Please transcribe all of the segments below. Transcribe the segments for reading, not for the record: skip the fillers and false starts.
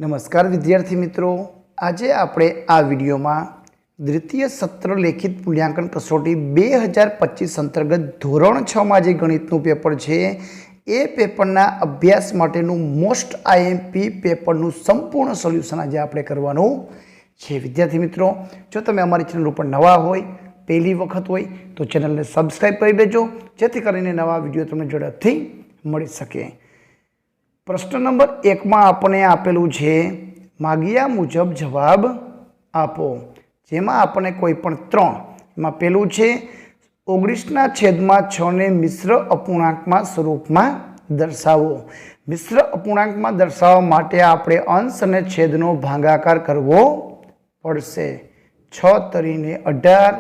નમસ્કાર વિદ્યાર્થી મિત્રો, આજે આપણે આ વિડીયોમાં દ્વિતીય સત્ર લેખિત મૂલ્યાંકન કસોટી 2025 અંતર્ગત ધોરણ 6માં જે ગણિતનું પેપર છે એ પેપરના અભ્યાસ માટેનું મોસ્ટ આઈએમપી પેપરનું સંપૂર્ણ સોલ્યુશન આજે આપણે કરવાનું છે। વિદ્યાર્થી મિત્રો, જો તમે અમારી ચેનલ ઉપર નવા હોય, પહેલી વખત હોય તો ચેનલને સબસ્ક્રાઈબ કરી દેજો, જેથી કરીને નવા વિડીયો તમને ઝડપથી મળી શકે। प्रश्न नंबर 1 में आपने आपेलू छे माग्या मुजब जवाब आपो, जेमां आपने कोईपण 3 एमां पेलू छे 19/6 ने मिश्र अपूर्णांक में स्वरूप में दर्शावो। मिश्र अपूर्णांक में दर्शाववा माटे आपणे अंश अने छेदनो भागाकार करवो पड़शे। 6 तरीने 18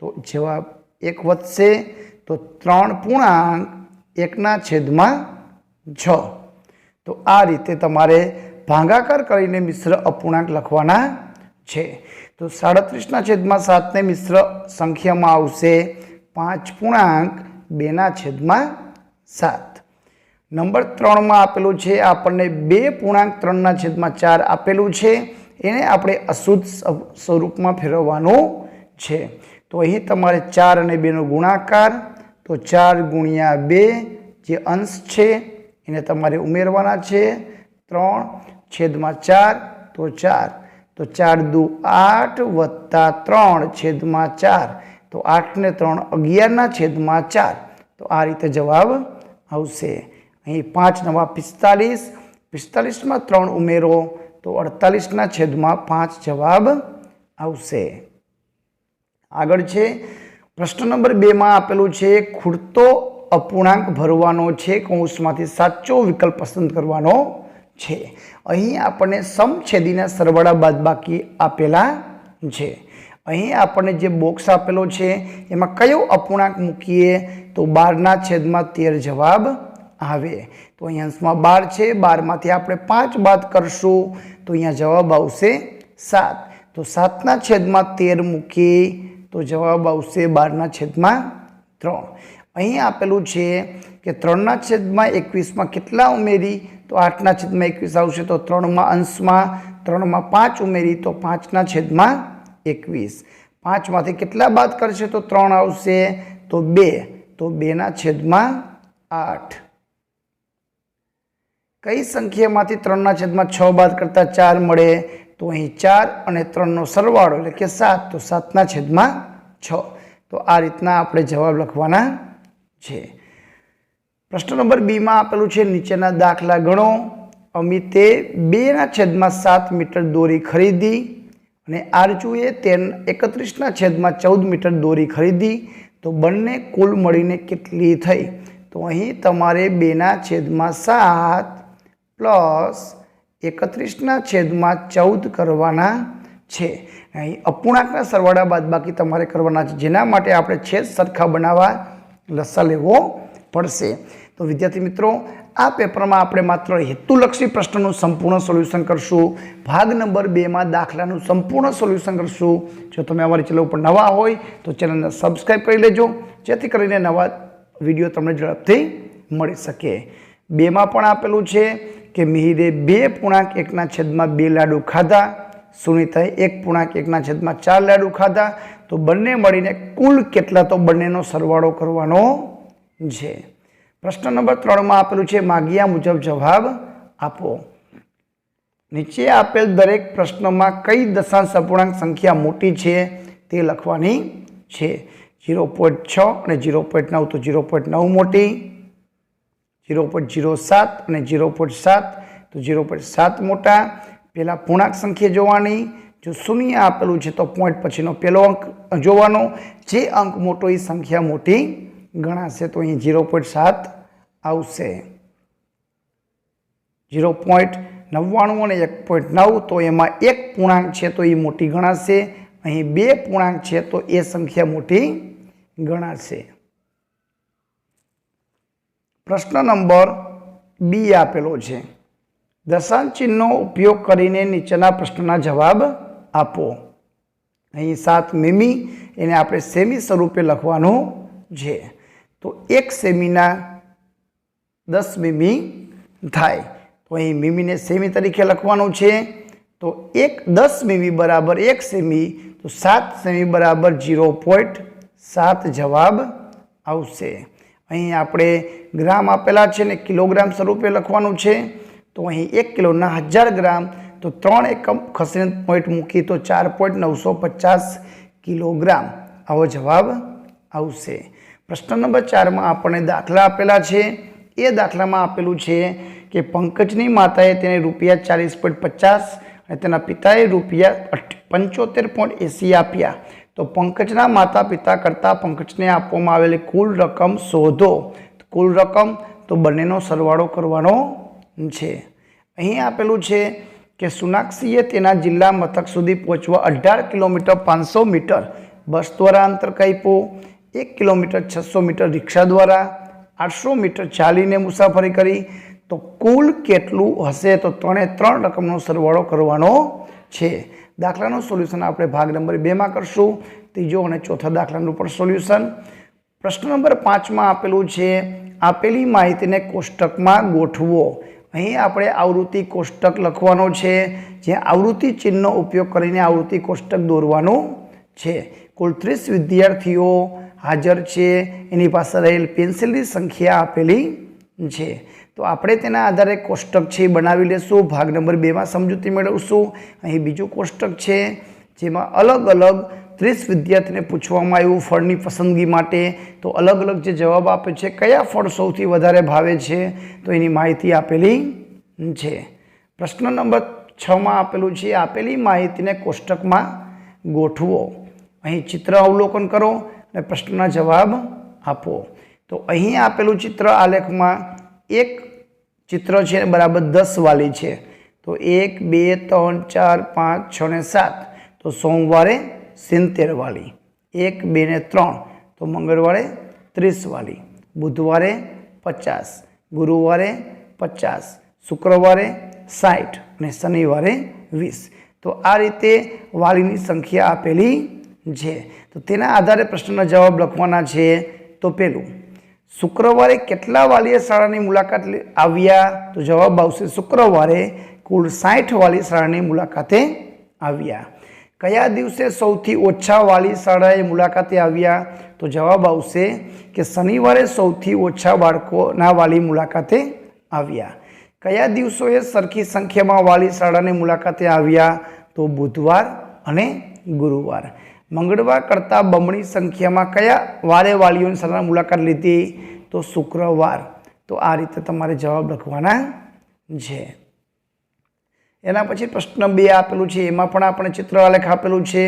तो जवाब 1 वधशे, तो 3 पूर्णांक 1/6। तो आ रीते तमारे भागाकार करीने मिश्र अपूर्णांक लखवाना छे। तो 37/7 ने मिश्र संख्या में आवशे 5 पूर्णांक 2/7। नंबर 3 में आपेलू छे आपने 2 पूर्णांक 3/4 आपेलू छे, एने आपणे अशुद्ध स्वरूप में फेरववानुं छे। तो अहीं तमारे 4 અને 2 नो गुणाकार, तो 4 × 2 जे अंश छे એને તમારે ઉમેરવાના છે। 3/4 તો 4, તો 4 × 2 = 8 + 3/4, તો 8 ને 3 11/4। તો આ રીતે જવાબ આવશે। અહીં 5 નવા 45, 45 માં 3 ઉમેરો તો 48/5 જવાબ આવશે। આગળ છે પ્રશ્ન નંબર 2 માં આપેલું છે ખૂટતો अपूर्णांक भरवानो छे, कौंसमांथी साचो विकल्प पसंद करवानो छे। अहीं आपणे समछेदीना सरवाळा बादबाकी आपेला छे। अहीं आपणे जे बॉक्स आपेलो छे एमां कयो अपूर्णांक मूकीए तो 12/13 जवाब आवे। तो अहीं अंशमां 12 छे, 12 मांथी आपणे 5 बाद करशुं तो अहींया जवाब आवशे 7। तो 7/13 मूकी तो जवाब आवशे 12/3। अहीं आपेलू छे कि 3/21 में केटला उमेरी तो 8/21 आवशे। तो 3 में अंश में 3 में 5 उमेरी तो 5/21। 5 मांथी केटला बाद करशे तो 3 आवशे, तो 2, तो 2/8। कई संख्या मांथी 3/6 बाद करता 4 मळे तो अहीं 4 અને 3 નો સરવાળો એટલે કે 7, તો 7/6। तो आ रीतना आपणे जवाब लखवाना छे। प्रश्न नंबर 2 में आपेलू छे नीचेना दाखला गणो। अमिते 2/7 मीटर दोरी खरीदी अने आरजूए 31/14 मीटर दोरी खरीदी, तो बंने कुल मळीने केटली थई? तो अहीं तमारे 2/7 प्लस 31/14 करवाना छे। अहीं अपूर्णांकना सरवाळा बादबाकी तमारे करवाना छे, जेना माटे आपणे छेद सरखा बनाववा लसा लेवो पड़शे। तो विद्यार्थी मित्रों, आ पेपर में आपणे मात्र हेतुलक्षी प्रश्नों संपूर्ण सोल्यूशन करशुं। भाग नंबर 2 में दाखलानुं संपूर्ण सोल्यूशन करशुं। जो तमे अमारी चेनल पर नवा होय तो चेनलने सब्सक्राइब करी लेजो, जेथी करीने नवा विडियो तमने झड़पथी मळी सके। 2 में पण आपेलुं छे कि मिहिरे 2 पूर्णांक 1/2 लाडू खाधा, सुनीताए 1/1/4 लाडू खाधा, तो बंने मळीने कुल केटला? तो बंनेनो सरवाळो करवानो छे। प्रश्न नंबर 3 में आपेलुं छे माग्या मुजब जवाब आपो। नीचे आपेल दरेक प्रश्न में कई दशांश अपूर्णांक संख्या मोटी छे ते लखवानी छे। 0.6 અને 0.9 तो 0.9 मोटी, 0.07 અને 0.7 तो 0.7 मोटा। पहला पूर्णांक संख्या जोवानी, जो शून्य आपेलू है तो पॉइंट पछीनो पहलो अंक जोवानो, जे अंक मोटो ई संख्या मोटी गणाशे। तो अहीं 0.7 आवशे। 0.99 અને 1.9 तो एमां एक पूर्णांक है तो ये मोटी गणाशे। अहीं 2 पूर्णांक है तो ए संख्या मोटी गणाशे। प्रश्न नंबर 2 आपेलो छे दशांश चिन्हनो उपयोग करीने नीचेना प्रश्नना जवाब आपो। अहीं 7 मीमी एने आपणे सेमी स्वरूपे लखवानुं छे। तो 1 सेमीना 10 मीमी थाय। तो तो अहीं मीमीने सेमी तरीके लखवानुं छे। तो 10 मीमी बराबर 1 सेमी, तो 7 सेमी बराबर 0.7 जवाब आवशे। अहीं आपणे ग्राम आपेला छे ने किलोग्राम स्वरूपे लखवानुं छे। तो अहीं 1 किलोना 1000 ग्राम, तो 3 एकम खसीने पॉइंट मूकी तो 4.950 किलोग्राम आवो जवाब आवशे। प्रश्न नंबर 4 में आपणे दाखला आपेला छे। ए दाखलामां आपेलुं छे कि पंकजनी माताए तेने रुपया 40.50 અને તેના પિતાએ રૂપિયા 75.80 આપ્યા। તો પંકજના માતા પિતા કરતાં પંકજને આપવામાં આવેલી કુલ રકમ શોધો। કુલ રકમ તો બંનેનો સરવાળો કરવાનો છે। અહીં આપેલું છે કે સોનાક્ષીએ તેના જિલ્લા મથક સુધી પહોંચવા 18 કિલોમીટર 500 મીટર બસ દ્વારા અંતર કાપ્યું, 1 કિલોમીટર 600 મીટર રિક્ષા દ્વારા, 800 મીટર ચાલીને મુસાફરી કરી। तो कुल केटलू हशे तो 3 रकमनो सरवाळो करवानो छे। दाखलानो सोल्यूशन आपणे भाग नंबर 2 में करशुं। तीजो अने चौथा दाखलानुं पण सोल्यूशन। प्रश्न नंबर 5 में आपेलुं छे आपेली माहितीने कोष्टकमां गोठवो। अहीं आपणे आवृत्ति कोष्टक लखवानो छे, ज्यां आवृत्ति चिन्हनो उपयोग करीने आवृत्ति कोष्टक दौरवानुं छे। कुल 30 विद्यार्थीओ हाजर छे, एनी पासे रहेल पेन्सिलनी संख्या आपेली छे। तो आपणे तेना आधारे कोष्टक छे बनावी लेशुं। भाग नंबर 2 में समजूती मेळवशुं। अहीं बीजुं कोष्टक छे जेमां अलग अलग 30 विद्यार्थीने पूछवामां आव्युं फळनी पसंदगी माटे। तो अलग अलग जे जवाब आपे छे कया फळ सौथी वधारे भावे छे तो एनी माहिती आपेली छे। प्रश्न नंबर 6 में आपेलुं छे आपेली माहितीने कोष्टकमां गोठवो। अहीं चित्र अवलोकन करो अने प्रश्नना जवाब आपो। तो अहीं आपेलुं चित्र आलेखमां एक चित्र है बराबर 10 वाली है। तो 1 2 3 4 5 6 ने 7 तो सोमवारे 70 वाली, 1 2 ने 3 तो मंगलवारे 30 वाली, बुधवारे 50, गुरुवारे 50, शुक्रवारे 60 ने शनिवारे 20। तो आ रीते वालीनी संख्या आपेली है। तो तेना आधारे प्रश्नना जवाब लखवाना छे। तो पहेलुं शुक्रवारे केटला वालीए शाळानी मुलाकात आव्या? तो जवाब आवशे शुक्रवारे कुल 60 वाली शाळानी मुलाकाते आव्या। कया दिवसे सौथी ओछा वाली शाळाए मुलाकाते आव्या? तो जवाब आवशे कि शनिवारे सौथी ओछा बाळकोना वाली मुलाकाते आव्या। कया दिवसोए सरखी संख्यामां वाली शाळानी मुलाकाते आव्या? तो बुधवार अने गुरुवार। मंगळवार करता बमणी संख्यामां कया वारे वालीओनी शाळानी मुलाकात लीधी? तो शुक्रवार। तो आ रीते तमारे जवाब लखवाना छे। एना पछी प्रश्न 2 आपेलुं छे, एमां पण आपणे चित्र आलेख आपेलुं छे।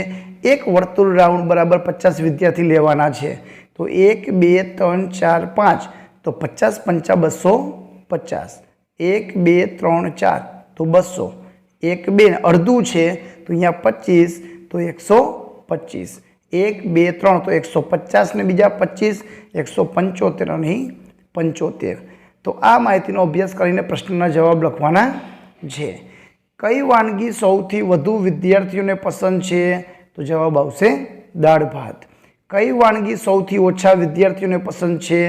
एक वर्तुळ राउंड बराबर 50 विद्यार्थी लेवाना छे। तो 1 2 3 4 5 तो 50 5 250, 1 2 3 4 तो 200, 1 2 अर्धुं छे तो अहींया 25 तो 125, 1 2 3 तो 150 ने बीजा 25 175 અને 75। तो आ माहितीनो अभ्यास करीने प्रश्नना जवाब लखवाना छे। कई वानगी सौथी वधु विद्यार्थीओने पसंद छे? तो जवाब आवशे दाळ भात। कई वानगी सौथी ओछा विद्यार्थीओने पसंद छे?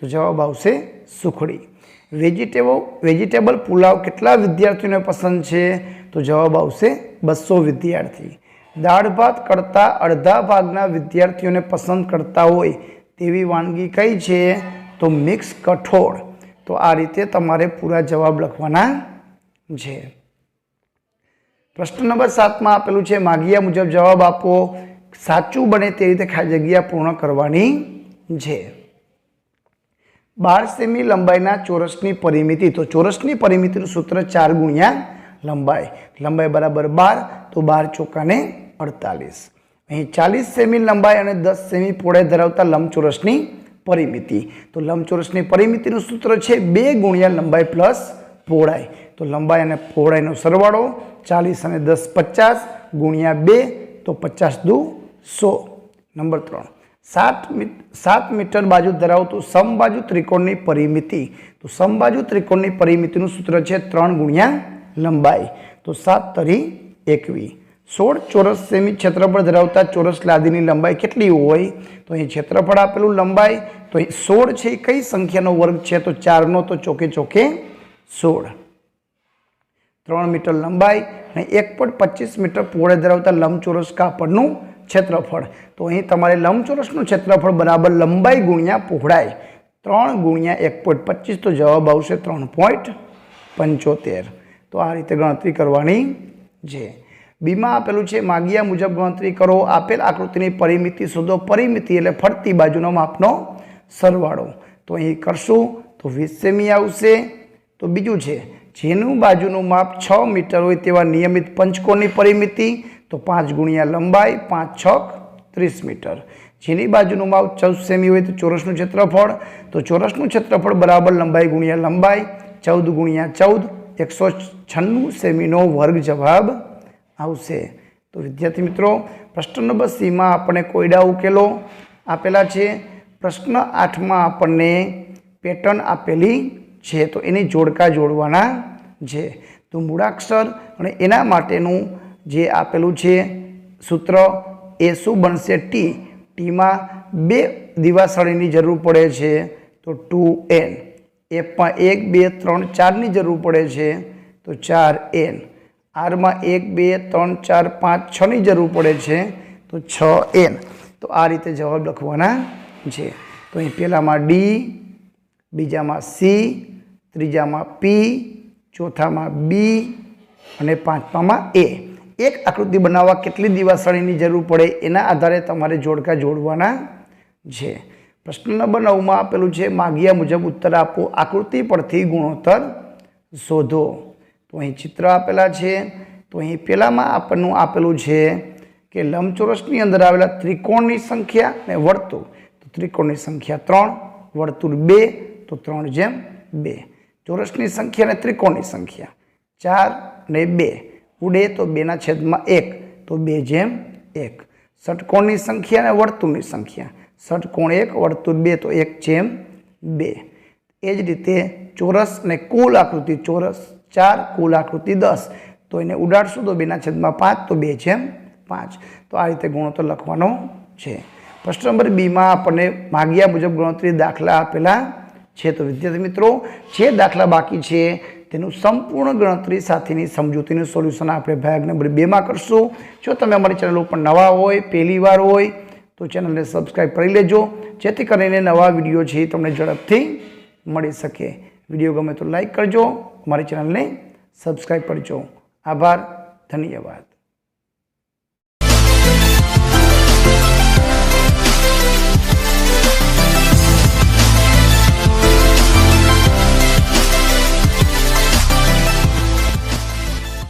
तो जवाब आवशे सुखड़ी। वेजिटेबल पुलाव केटला विद्यार्थीओने पसंद छे? तो जवाब आवशे 200 विद्यार्थी। दाळ भात करता अर्धा भागना विद्यार्थीओने पसंद करता होय तेवी वानगी कई छे? तो मिक्स कठोळ। तो आ रीते तमारे पूरा जवाब लखवाना छे। प्रश्न नंबर 7 में आपेलुं छे माग्या मुजब जवाब आपो। साचुं बने ते रीते खाली जग्या पूर्ण करवानी छे। 12 सेमी लंबाईना चोरसनी परिमिति। तो चोरसनी परिमितिनुं सूत्र 4 गुणिया लंबाई। लंबाई बराबर 12 तो 12 ચોકા ने 48। અહીં 40 સેમી લંબાઈ અને 10 સેમી પહોળાઈ ધરાવતા લંબચોરસની પરિમિતિ। તો લંબચોરસની પરિમિતિનું સૂત્ર છે 2 ગુણ્યા લંબાઈ પ્લસ પહોળાઈ। તો લંબાઈ અને પહોળાઈનો સરવાળો 40 અને 10 50 ગુણ્યા 2 તો 50 દુ 100। નંબર 3 7 મીટર બાજુ ધરાવતું સમબાજુ ત્રિકોણની પરિમિતિ। તો સમબાજુ ત્રિકોણની પરિમિતિનું સૂત્ર છે 3 ગુણ્યા લંબાઈ। તો 7 તરી 21। 16 ચોરસ સેમી क्षेत्रफळ धरावता ચોરસ લાદીની લંબાઈ કેટલી હોય? તો અહીં क्षेत्रफळ આપેલું લંબાઈ તો અહીં 16 છે, કઈ સંખ્યાનો વર્ગ છે? તો 4 નો, તો ચોકે ચોકે 16। 3 મીટર લંબાઈ અને 1.25 મીટર પહોળાઈ ધરાવતા લંબચોરસ કાપડનું ક્ષેત્રફળ. તો અહીં તમારે લંબચોરસનું ક્ષેત્રફળ બરાબર લંબાઈ ગુણ્યા પહોળાઈ 3 ગુણ્યા 1.25, તો જવાબ આવશે 3.75. તો આ રીતે ગણતરી કરવાની છે. બીમાં આપેલું છે માગ્યા મુજબ ગણતરી કરો. આપેલ આકૃતિની પરિમિતિ શોધો. પરિમિતિ એટલે ફરતી બાજુનો માપનો સરવાળો. તો અહીં કરશું તો 20 સેમી આવશે. તો બીજું છે જેનું બાજુનું માપ 6 મીટર હોય તેવા નિયમિત પંચકોણની પરિમિતિ, તો 5 ગુણ્યા લંબાઈ 5 6 30 મીટર. જેની બાજુનું માપ 14 સેમી હોય તો ચોરસનું ક્ષેત્રફળ, તો ચોરસનું ક્ષેત્રફળ બરાબર લંબાઈ ગુણ્યા લંબાઈ 14 ગુણ્યા 14 196 સેમીનો વર્ગ જવાબ આવશે. તો વિદ્યાર્થી મિત્રો, પ્રશ્ન નંબર C માં આપણને કોયડા ઉકેલો આપેલા છે. પ્રશ્ન 8માં આપણને પેટર્ન આપેલી છે, તો એની જોડકા જોડવાના છે. તો મૂળાક્ષર અને એના માટેનું જે આપેલું છે સૂત્ર એ શું બનશે? ટીમાં 2 દિવાસળીની જરૂર પડે છે, તો 2n. એફમાં 1 2 3 4ની જરૂર પડે છે, તો 4n. આરમાં 1 2 3 4 5 6ની જરૂર પડે છે, તો 6n. તો આ રીતે જવાબ લખવાના છે. તો અહીં પહેલામાં D, બીજામાં C, ત્રીજામાં P, ચોથામાં B અને પાંચમામાં A. એક આકૃતિ બનાવવા કેટલી દિવાસળીની જરૂર પડે એના આધારે તમારે જોડકા જોડવાના છે. પ્રશ્ન નંબર 9માં આપેલું છે માગ્યા મુજબ ઉત્તર આપો. આકૃતિ પરથી ગુણોત્તર શોધો. તો અહીં ચિત્ર આપેલા છે. તો અહીં પહેલામાં આપણનું આપેલું છે કે લંબચોરસની અંદર આવેલા ત્રિકોણની સંખ્યા અને વર્તુળ. તો ત્રિકોણની સંખ્યા 3, વર્તુળ 2, તો 3/2. ચોરસની સંખ્યા અને ત્રિકોણની સંખ્યા 4 અને 2. ઉડે તો 2/1, તો 2/1. ષટકોણની સંખ્યા અને વર્તુળની સંખ્યા. ષટકોણ 1, વર્તુળ 2, તો 1/2. એ જ રીતે ચોરસ અને કુલ આકૃતિ, ચોરસ 4, કુલ આકૃતિ 10. તો એને ઉડાડશું તો 2/5, તો 2/5. તો આ રીતે ગુણોત્તર લખવાનો છે. પ્રશ્ન નંબર B માં આપણને માગ્યા મુજબ ગણતરી દાખલા આપેલા છે. તો વિદ્યાર્થી મિત્રો, જે દાખલા બાકી છે તેનું સંપૂર્ણ ગણતરી સાથેની સમજૂતીનું સોલ્યુશન આપણે ભાગ નંબર 2માં કરશું. જો તમે અમારી ચેનલ ઉપર નવા હોય, પહેલી વાર હોય, તો ચેનલને સબસ્ક્રાઈબ કરી લેજો, જેથી કરીને નવા વિડીયો છે તમને ઝડપથી મળી શકે. વિડીયો ગમે તો લાઈક કરજો, અમારી ચેનલને સબસ્ક્રાઈબ કરજો. આભાર, ધન્યવાદ.